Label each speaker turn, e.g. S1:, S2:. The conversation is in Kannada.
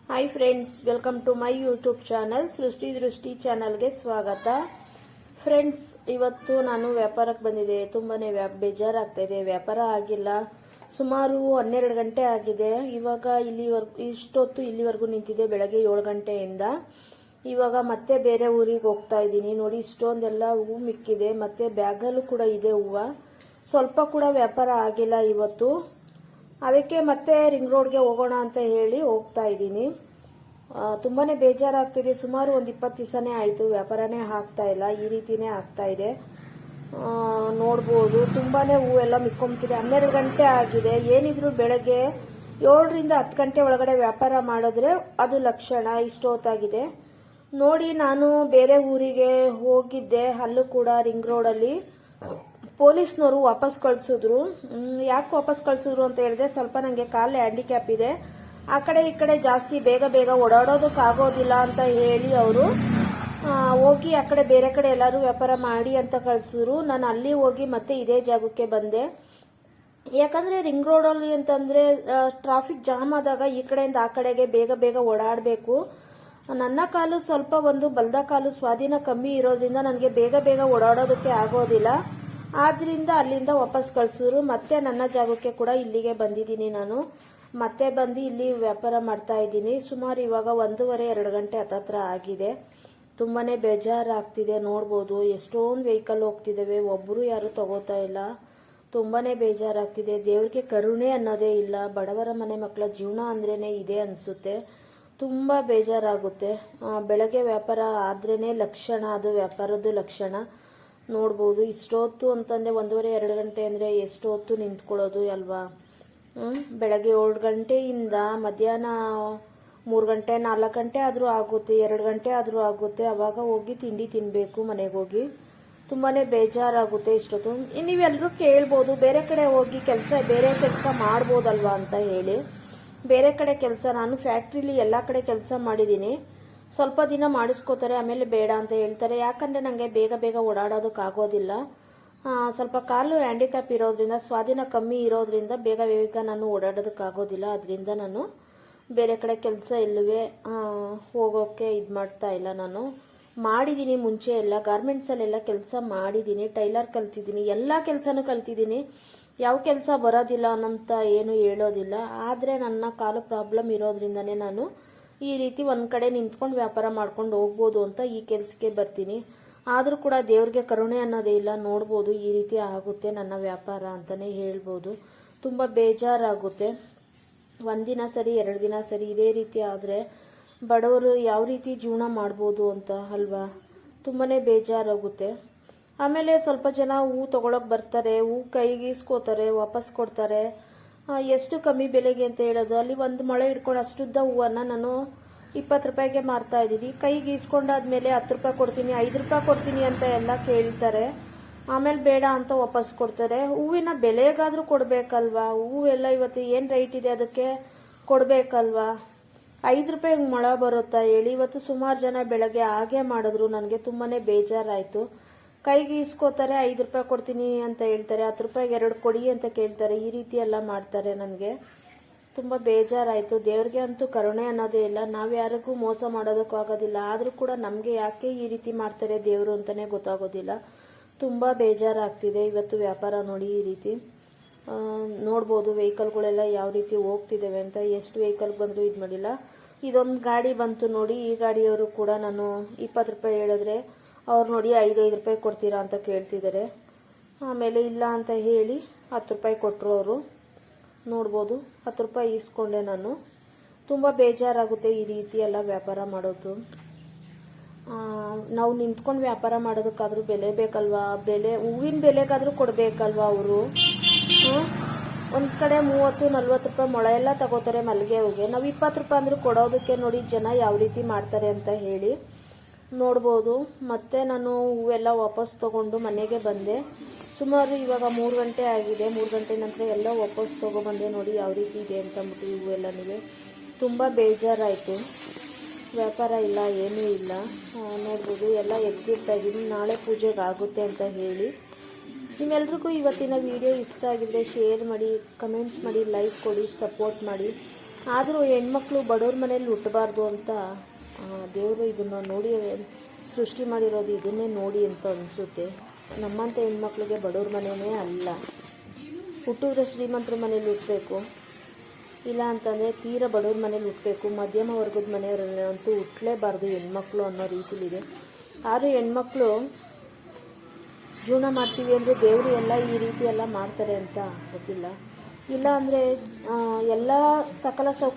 S1: Hi friends, welcome to my YouTube channel ಸೃಷ್ಟಿ ದೃಷ್ಟಿ ಚಾನಲ್ಗೆ ಸ್ವಾಗತ. ಫ್ರೆಂಡ್ಸ್, ಇವತ್ತು ನಾನು ವ್ಯಾಪಾರಕ್ಕೆ ಬಂದಿದೆ. ತುಂಬಾನೇ ಬೇಜಾರಾಗ್ತಾ ಇದೆ. ವ್ಯಾಪಾರ ಆಗಿಲ್ಲ. ಸುಮಾರು 12 ಗಂಟೆ ಆಗಿದೆ. ಇವಾಗ ಇಷ್ಟೊತ್ತು ಇಲ್ಲಿವರೆಗೂ ನಿಂತಿದೆ, ಬೆಳಗ್ಗೆ 7 ಗಂಟೆಯಿಂದ. ಇವಾಗ ಮತ್ತೆ ಬೇರೆ ಊರಿಗೆ ಹೋಗ್ತಾ ಇದ್ದೀನಿ. ನೋಡಿ, ಇಷ್ಟೊಂದೆಲ್ಲ ಹೂವು ಮಿಕ್ಕಿದೆ. ಮತ್ತೆ ಬ್ಯಾಗಲ್ಲೂ ಕೂಡ ಇದೆ ಹೂವು. ಸ್ವಲ್ಪ ಕೂಡ ವ್ಯಾಪಾರ ಆಗಿಲ್ಲ ಇವತ್ತು. ಅದಕ್ಕೆ ಮತ್ತೆ ರಿಂಗ್ ರೋಡ್ಗೆ ಹೋಗೋಣ ಅಂತ ಹೇಳಿ ಹೋಗ್ತಾ ಇದ್ದೀನಿ. ತುಂಬಾನೇ ಬೇಜಾರಾಗ್ತಿದೆ. ಸುಮಾರು ಒಂದು 20 ದಿವಸನೇ ಆಯಿತು, ವ್ಯಾಪಾರನೇ ಆಗ್ತಾ ಇಲ್ಲ. ಈ ರೀತಿನೇ ಆಗ್ತಾ ಇದೆ. ನೋಡ್ಬೋದು, ತುಂಬಾನೇ ಹೂವೆಲ್ಲ ಮಿಕ್ಕೊಂಬಿಟ್ಟಿದೆ. 12 ಗಂಟೆ ಆಗಿದೆ. ಏನಿದ್ರು ಬೆಳಗ್ಗೆ 7ರಿಂದ 10 ಗಂಟೆ ಒಳಗಡೆ ವ್ಯಾಪಾರ ಮಾಡಿದ್ರೆ ಅದು ಲಕ್ಷಣ. ಇಷ್ಟೊತ್ತಾಗಿದೆ ನೋಡಿ. ನಾನು ಬೇರೆ ಊರಿಗೆ ಹೋಗಿದ್ದೆ. ಅಲ್ಲೂ ಕೂಡ ರಿಂಗ್ ರೋಡಲ್ಲಿ ಪೊಲೀಸ್ನವರು ವಾಪಸ್ ಕಳ್ಸಿದ್ರು. ಯಾಕೆ ವಾಪಸ್ ಕಳ್ಸಿದ್ರು ಅಂತ ಹೇಳಿದ್ರೆ, ಸ್ವಲ್ಪ ನನಗೆ ಕಾಲು ಹ್ಯಾಂಡಿಕ್ಯಾಪ್ ಇದೆ. ಆ ಕಡೆ ಈ ಕಡೆ ಜಾಸ್ತಿ ಬೇಗ ಓಡಾಡೋದಕ್ಕಾಗೋದಿಲ್ಲ ಅಂತ ಹೇಳಿ ಅವರು ಹೋಗಿ ಆ ಕಡೆ ಬೇರೆ ಕಡೆ ಎಲ್ಲರೂ ವ್ಯಾಪಾರ ಮಾಡಿ ಅಂತ ಕಳ್ಸಿದ್ರು. ನಾನು ಅಲ್ಲಿ ಹೋಗಿ ಮತ್ತೆ ಇದೇ ಜಾಗಕ್ಕೆ ಬಂದೆ. ಯಾಕಂದ್ರೆ ರಿಂಗ್ ರೋಡಲ್ಲಿ ಅಂತಂದ್ರೆ ಟ್ರಾಫಿಕ್ ಜಾಮ್ ಆದಾಗ ಈ ಕಡೆಯಿಂದ ಆ ಕಡೆಗೆ ಬೇಗ ಓಡಾಡಬೇಕು. ನನ್ನ ಕಾಲು ಸ್ವಲ್ಪ ಒಂದು ಬಲ್ದ ಕಾಲು ಸ್ವಾಧೀನ ಕಮ್ಮಿ ಇರೋದ್ರಿಂದ ನನಗೆ ಬೇಗ ಓಡಾಡೋದಕ್ಕೆ ಆಗೋದಿಲ್ಲ. ಆದ್ರಿಂದ ಅಲ್ಲಿಂದ ವಾಪಸ್ ಕಳ್ಸಿದ್ರು. ಮತ್ತೆ ನನ್ನ ಜಾಗಕ್ಕೆ ಕೂಡ ಇಲ್ಲಿಗೆ ಬಂದಿದ್ದೀನಿ. ನಾನು ಮತ್ತೆ ಬಂದು ಇಲ್ಲಿ ವ್ಯಾಪಾರ ಮಾಡ್ತಾ ಇದ್ದೀನಿ. ಸುಮಾರು ಇವಾಗ 1:30-2 ಗಂಟೆ ಹತ್ತತ್ರ ಆಗಿದೆ. ತುಂಬಾನೇ ಬೇಜಾರಾಗ್ತಿದೆ. ನೋಡ್ಬೋದು, ಎಷ್ಟೊಂದು ವೆಹಿಕಲ್ ಹೋಗ್ತಿದ್ದೇವೆ, ಒಬ್ರು ಯಾರು ತಗೋತಾ ಇಲ್ಲ. ತುಂಬಾನೇ ಬೇಜಾರಾಗ್ತಿದೆ. ದೇವ್ರಿಗೆ ಕರುಣೆ ಅನ್ನೋದೇ ಇಲ್ಲ. ಬಡವರ ಮನೆ ಮಕ್ಕಳ ಜೀವನ ಅಂದ್ರೇನೆ ಇದೆ ಅನ್ಸುತ್ತೆ. ತುಂಬಾ ಬೇಜಾರಾಗುತ್ತೆ. ಬೆಳಗ್ಗೆ ವ್ಯಾಪಾರ ಆದ್ರೇನೆ ಲಕ್ಷಣ, ಅದು ವ್ಯಾಪಾರದ್ದು ಲಕ್ಷಣ. ನೋಡ್ಬೋದು, ಇಷ್ಟೊತ್ತು ಅಂತಂದ್ರೆ 1:30-2 ಗಂಟೆ ಅಂದ್ರೆ ಎಷ್ಟು ಹೊತ್ತು ನಿಂತ್ಕೊಳ್ಳೋದು ಅಲ್ವಾ. ಬೆಳಗ್ಗೆ 7 ಗಂಟೆಯಿಂದ ಮಧ್ಯಾಹ್ನ 3 ಗಂಟೆ 4 ಗಂಟೆ ಆದ್ರೂ ಆಗುತ್ತೆ, 2 ಗಂಟೆ ಆದ್ರೂ ಆಗುತ್ತೆ. ಅವಾಗ ಹೋಗಿ ತಿಂಡಿ ತಿನ್ಬೇಕು ಮನೆಗೆ ಹೋಗಿ. ತುಂಬಾನೇ ಬೇಜಾರಾಗುತ್ತೆ ಇಷ್ಟೊತ್ತು. ನೀವೆಲ್ಲರೂ ಕೇಳ್ಬೋದು, ಬೇರೆ ಕಡೆ ಹೋಗಿ ಬೇರೆ ಕೆಲಸ ಮಾಡ್ಬೋದಲ್ವಾ ಅಂತ ಹೇಳಿ. ಬೇರೆ ಕಡೆ ಕೆಲಸ, ನಾನು ಫ್ಯಾಕ್ಟ್ರಿಲಿ ಎಲ್ಲಾ ಕಡೆ ಕೆಲಸ ಮಾಡಿದ್ದೀನಿ. ಸ್ವಲ್ಪ ದಿನ ಮಾಡಿಸ್ಕೋತಾರೆ, ಆಮೇಲೆ ಬೇಡ ಅಂತ ಹೇಳ್ತಾರೆ. ಯಾಕಂದ್ರೆ ನಂಗೆ ಬೇಗ ಓಡಾಡೋದಕ್ಕಾಗೋದಿಲ್ಲ. ಸ್ವಲ್ಪ ಕಾಲು ಹ್ಯಾಂಡಿಕ್ಯಾಪ್ ಇರೋದ್ರಿಂದ, ಸ್ವಾಧೀನ ಕಮ್ಮಿ ಇರೋದ್ರಿಂದ ಬೇಗ ನಾನು ಓಡಾಡೋದಕ್ಕಾಗೋದಿಲ್ಲ. ಅದರಿಂದ ನಾನು ಬೇರೆ ಕಡೆ ಕೆಲಸ ಇಲ್ಲವೇ ಹೋಗೋಕೆ ಮಾಡ್ತಾ ಇಲ್ಲ. ನಾನು ಮಾಡಿದ್ದೀನಿ ಮುಂಚೆ ಎಲ್ಲ ಗಾರ್ಮೆಂಟ್ಸಲ್ಲೆಲ್ಲ ಕೆಲಸ ಮಾಡಿದ್ದೀನಿ. ಟೈಲರ್ ಕಲ್ತಿದ್ದೀನಿ, ಎಲ್ಲ ಕೆಲಸನೂ ಕಲ್ತಿದ್ದೀನಿ. ಯಾವ ಕೆಲಸ ಬರೋದಿಲ್ಲ ಅನ್ನೋಂತ ಏನು ಹೇಳೋದಿಲ್ಲ. ಆದರೆ ನನ್ನ ಕಾಲು ಪ್ರಾಬ್ಲಮ್ ಇರೋದ್ರಿಂದನೇ ನಾನು ಈ ರೀತಿ ಒಂದ್ ಕಡೆ ನಿಂತ್ಕೊಂಡು ವ್ಯಾಪಾರ ಮಾಡ್ಕೊಂಡು ಹೋಗ್ಬೋದು ಅಂತ ಈ ಕೆಲ್ಸಕ್ಕೆ ಬರ್ತೀನಿ. ಆದ್ರೂ ಕೂಡ ದೇವ್ರಿಗೆ ಕರುಣೆ ಅನ್ನೋದೇ ಇಲ್ಲ. ನೋಡ್ಬೋದು, ಈ ರೀತಿ ಆಗುತ್ತೆ ನನ್ನ ವ್ಯಾಪಾರ ಅಂತಾನೆ ಹೇಳ್ಬೋದು. ತುಂಬಾ ಬೇಜಾರಾಗುತ್ತೆ. ಒಂದಿನ ಸರಿ 2 ದಿನ ಸರಿ ಇದೇ ರೀತಿ ಆದ್ರೆ ಬಡವರು ಯಾವ ರೀತಿ ಜೀವನ ಮಾಡ್ಬೋದು ಅಂತ ಅಲ್ವಾ. ತುಂಬಾನೇ ಬೇಜಾರಾಗುತ್ತೆ. ಆಮೇಲೆ ಸ್ವಲ್ಪ ಜನ ಹೂ ತಗೊಳಕ್ ಬರ್ತಾರೆ, ಹೂ ಕೈಗೀಸ್ಕೋತಾರೆ, ವಾಪಸ್ ಕೊಡ್ತಾರೆ. ಎಷ್ಟು ಕಮ್ಮಿ ಬೆಲೆಗೆ ಅಂತ ಹೇಳೋದು. ಅಲ್ಲಿ ಒಂದು ಮೊಳೆ ಹಿಡ್ಕೊಂಡು ಅಷ್ಟುದ್ದ ಹೂವನ್ನ ನಾನು 20 ರೂಪಾಯಿಗೆ ಮಾರ್ತಾ ಇದ್ದೀನಿ. ಕೈಗೆ ಇಸ್ಕೊಂಡಾದ್ಮೇಲೆ 10 ರೂಪಾಯಿ ಕೊಡ್ತೀನಿ, 5 ರೂಪಾಯಿ ಕೊಡ್ತೀನಿ ಅಂತ ಎಲ್ಲ ಕೇಳ್ತಾರೆ. ಆಮೇಲೆ ಬೇಡ ಅಂತ ವಾಪಸ್ ಕೊಡ್ತಾರೆ. ಹೂವಿನ ಬೆಲೆಗಾದ್ರೂ ಕೊಡ್ಬೇಕಲ್ವಾ. ಹೂವೆಲ್ಲ ಇವತ್ತು ಏನ್ ರೈಟ್ ಇದೆ ಅದಕ್ಕೆ ಕೊಡ್ಬೇಕಲ್ವಾ. 5 ರೂಪಾಯಿ ಮೊಳ ಬರುತ್ತಾ ಹೇಳಿ. ಇವತ್ತು ಸುಮಾರು ಜನ ಬೆಳಗ್ಗೆ ಹಾಗೆ ಮಾಡಿದ್ರು. ನನಗೆ ತುಂಬಾನೇ ಬೇಜಾರಾಯ್ತು. ಕೈಗೆ ಇಸ್ಕೋತಾರೆ, 5 ರೂಪಾಯಿ ಕೊಡ್ತೀನಿ ಅಂತ ಹೇಳ್ತಾರೆ, 10 ರೂಪಾಯಿಗೆ 2 ಕೊಡಿ ಅಂತ ಕೇಳ್ತಾರೆ. ಈ ರೀತಿ ಎಲ್ಲ ಮಾಡ್ತಾರೆ. ನನಗೆ ತುಂಬಾ ಬೇಜಾರಾಯ್ತು. ದೇವ್ರಿಗೆ ಅಂತೂ ಕರುಣೆ ಅನ್ನೋದೇ ಇಲ್ಲ. ನಾವ್ ಯಾರಿಗೂ ಮೋಸ ಮಾಡೋದಕ್ಕೂ ಆಗೋದಿಲ್ಲ. ಆದ್ರೂ ಕೂಡ ನಮ್ಗೆ ಯಾಕೆ ಈ ರೀತಿ ಮಾಡ್ತಾರೆ ದೇವ್ರು ಅಂತಾನೆ ಗೊತ್ತಾಗೋದಿಲ್ಲ. ತುಂಬಾ ಬೇಜಾರಾಗ್ತಿದೆ. ಇವತ್ತು ವ್ಯಾಪಾರ ನೋಡಿ ಈ ರೀತಿ ನೋಡ್ಬೋದು. ವೆಹಿಕಲ್ಗಳೆಲ್ಲ ಯಾವ ರೀತಿ ಹೋಗ್ತಿದ್ದೇವೆ ಅಂತ. ಎಷ್ಟು ವೆಹಿಕಲ್ ಬಂದ್ರು ಇದು ಮಾಡಿಲ್ಲ. ಇದೊಂದು ಗಾಡಿ ಬಂತು ನೋಡಿ. ಈ ಗಾಡಿಯವರು ಕೂಡ ನಾನು 20 ರೂಪಾಯಿ ಹೇಳಿದ್ರೆ ಅವ್ರು ನೋಡಿ 5 ರೂಪಾಯಿ ಕೊಡ್ತೀರಾ ಅಂತ ಕೇಳ್ತಿದ್ದಾರೆ. ಆಮೇಲೆ ಇಲ್ಲ ಅಂತ ಹೇಳಿ 10 ರೂಪಾಯಿ ಕೊಟ್ಟರು ಅವರು. ನೋಡ್ಬೋದು, 10 ರೂಪಾಯಿ ಇಸ್ಕೊಂಡೆ ನಾನು. ತುಂಬ ಬೇಜಾರಾಗುತ್ತೆ ಈ ರೀತಿ ಎಲ್ಲ ವ್ಯಾಪಾರ ಮಾಡೋದು. ನಾವು ನಿಂತ್ಕೊಂಡು ವ್ಯಾಪಾರ ಮಾಡೋದಕ್ಕಾದ್ರೂ ಬೆಲೆ ಬೇಕಲ್ವಾ. ಹೂವಿನ ಬೆಲೆಗಾದ್ರೂ ಕೊಡಬೇಕಲ್ವಾ ಅವರು. ಒಂದು ಕಡೆ 30-40 ರೂಪಾಯಿ ಮೊಳ ಎಲ್ಲ ತಗೋತಾರೆ ಮಲ್ಲಿಗೆ ಹೂಗೆ. ನಾವು 20 ರೂಪಾಯಿ ಅಂದ್ರೂ ಕೊಡೋದಕ್ಕೆ ನೋಡಿ ಜನ ಯಾವ ರೀತಿ ಮಾಡ್ತಾರೆ ಅಂತ ಹೇಳಿ. ನೋಡ್ಬೋದು, ಮತ್ತೆ ನಾನು ಹೂವೆಲ್ಲ ವಾಪಸ್ ತಗೊಂಡು ಮನೆಗೆ ಬಂದೆ. ಸುಮಾರು ಇವಾಗ 3 ಗಂಟೆ ಆಗಿದೆ. 3 ಗಂಟೆ ನಂತರ ಎಲ್ಲ ವಾಪಸ್ ತಗೊಬಂದೆ. ನೋಡಿ ಯಾವ ರೀತಿ ಇದೆ ಅಂತ ಅಂದ್ಬಿಟ್ಟು ಹೂವೆಲ್ಲನಿಗೆ ತುಂಬ ಬೇಜಾರಾಯಿತು. ವ್ಯಾಪಾರ ಇಲ್ಲ, ಏನೂ ಇಲ್ಲ. ನೋಡ್ಬೋದು, ಎಲ್ಲ ಎತ್ತಿರ್ತಾ ಇದ್ದೀನಿ ನಾಳೆ ಪೂಜೆಗೆ ಆಗುತ್ತೆ ಅಂತ ಹೇಳಿ. ನಿಮ್ಮೆಲ್ರಿಗೂ ಇವತ್ತಿನ ವಿಡಿಯೋ ಇಷ್ಟ ಆಗಿದ್ರೆ ಶೇರ್ ಮಾಡಿ, ಕಮೆಂಟ್ಸ್ ಮಾಡಿ, ಲೈಕ್ ಕೊಡಿ, ಸಪೋರ್ಟ್ ಮಾಡಿ. ಆದರೂ ಹೆಣ್ಮಕ್ಳು ಬಡವ್ರ ಮನೇಲಿ ಹುಟ್ಟಬಾರ್ದು ಅಂತ ದೇವರು ಇದನ್ನು ನೋಡಿ ಸೃಷ್ಟಿ ಮಾಡಿರೋದು ಇದನ್ನೇ ನೋಡಿ ಅಂತ ಅನಿಸುತ್ತೆ. ನಮ್ಮಂಥ ಹೆಣ್ಮಕ್ಳಿಗೆ ಬಡವ್ರ ಮನೆಯೇ ಅಲ್ಲ, ಹುಟ್ಟಿದ್ರೆ ಶ್ರೀಮಂತರ ಮನೇಲಿ ಹುಟ್ಟಬೇಕು, ಇಲ್ಲ ಅಂತಂದರೆ ತೀರಾ ಬಡವ್ರ ಮನೇಲಿ ಹುಟ್ಟಬೇಕು, ಮಧ್ಯಮ ವರ್ಗದ ಮನೆಯವರಲ್ಲಂತೂ ಹುಟ್ಟಲೇಬಾರ್ದು ಹೆಣ್ಮಕ್ಳು ಅನ್ನೋ ರೀತಿಲಿದೆ. ಆದರೂ ಹೆಣ್ಮಕ್ಳು ಜೀವನ ಮಾಡ್ತೀವಿ ಅಂದರೆ ದೇವರು ಎಲ್ಲ ಈ ರೀತಿ ಎಲ್ಲ ಮಾಡ್ತಾರೆ ಅಂತ ಗೊತ್ತಿಲ್ಲ. ಇಲ್ಲ ಅಂದರೆ ಎಲ್ಲ ಸಕಲ ಸೌಕರ್ಯ